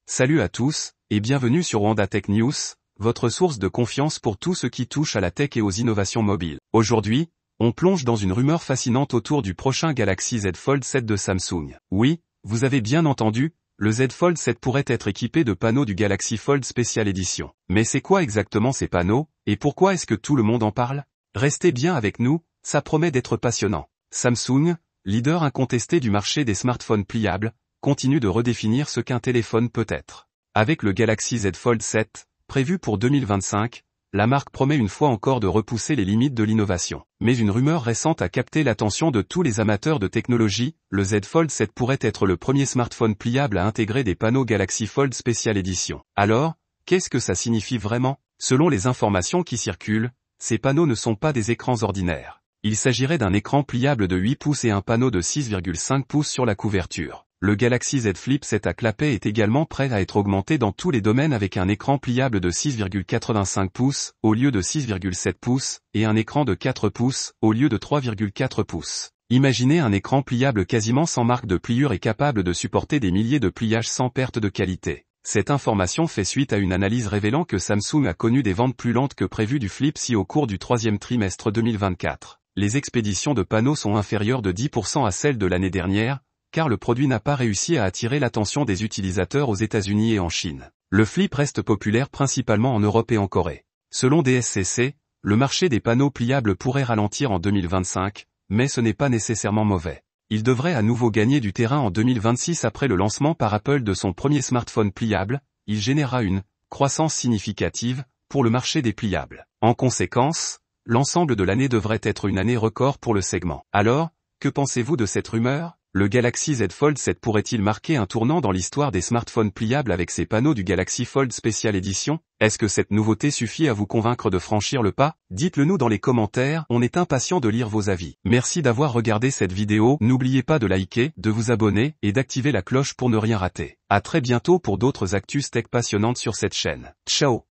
Salut à tous, et bienvenue sur Wanda Tech News, votre source de confiance pour tout ce qui touche à la tech et aux innovations mobiles. Aujourd'hui, on plonge dans une rumeur fascinante autour du prochain Galaxy Z Fold 7 de Samsung. Oui, vous avez bien entendu, le Z Fold 7 pourrait être équipé de panneaux du Galaxy Fold Special Edition. Mais c'est quoi exactement ces panneaux, et pourquoi est-ce que tout le monde en parle? Restez bien avec nous, ça promet d'être passionnant. Samsung, leader incontesté du marché des smartphones pliables, continue de redéfinir ce qu'un téléphone peut être. Avec le Galaxy Z Fold 7, prévu pour 2025, la marque promet une fois encore de repousser les limites de l'innovation. Mais une rumeur récente a capté l'attention de tous les amateurs de technologie, le Z Fold 7 pourrait être le premier smartphone pliable à intégrer des panneaux Galaxy Fold Special Edition. Alors, qu'est-ce que ça signifie vraiment? Selon les informations qui circulent, ces panneaux ne sont pas des écrans ordinaires. Il s'agirait d'un écran pliable de 8 pouces et un panneau de 6,5 pouces sur la couverture. Le Galaxy Z Flip 7 à clapet est également prêt à être augmenté dans tous les domaines avec un écran pliable de 6,85 pouces, au lieu de 6,7 pouces, et un écran de 4 pouces, au lieu de 3,4 pouces. Imaginez un écran pliable quasiment sans marque de pliure et capable de supporter des milliers de pliages sans perte de qualité. Cette information fait suite à une analyse révélant que Samsung a connu des ventes plus lentes que prévu du Flip 6 au cours du troisième trimestre 2024. Les expéditions de panneaux sont inférieures de 10% à celles de l'année dernière, car le produit n'a pas réussi à attirer l'attention des utilisateurs aux États-Unis et en Chine. Le Flip reste populaire principalement en Europe et en Corée. Selon DSCC, le marché des panneaux pliables pourrait ralentir en 2025, mais ce n'est pas nécessairement mauvais. Il devrait à nouveau gagner du terrain en 2026 après le lancement par Apple de son premier smartphone pliable, il générera une croissance significative pour le marché des pliables. En conséquence, l'ensemble de l'année devrait être une année record pour le segment. Alors, que pensez-vous de cette rumeur? Le Galaxy Z Fold 7 pourrait-il marquer un tournant dans l'histoire des smartphones pliables avec ses panneaux du Galaxy Fold Special Edition? Est-ce que cette nouveauté suffit à vous convaincre de franchir le pas? Dites-le nous dans les commentaires, on est impatient de lire vos avis. Merci d'avoir regardé cette vidéo, n'oubliez pas de liker, de vous abonner, et d'activer la cloche pour ne rien rater. À très bientôt pour d'autres actus tech passionnantes sur cette chaîne. Ciao!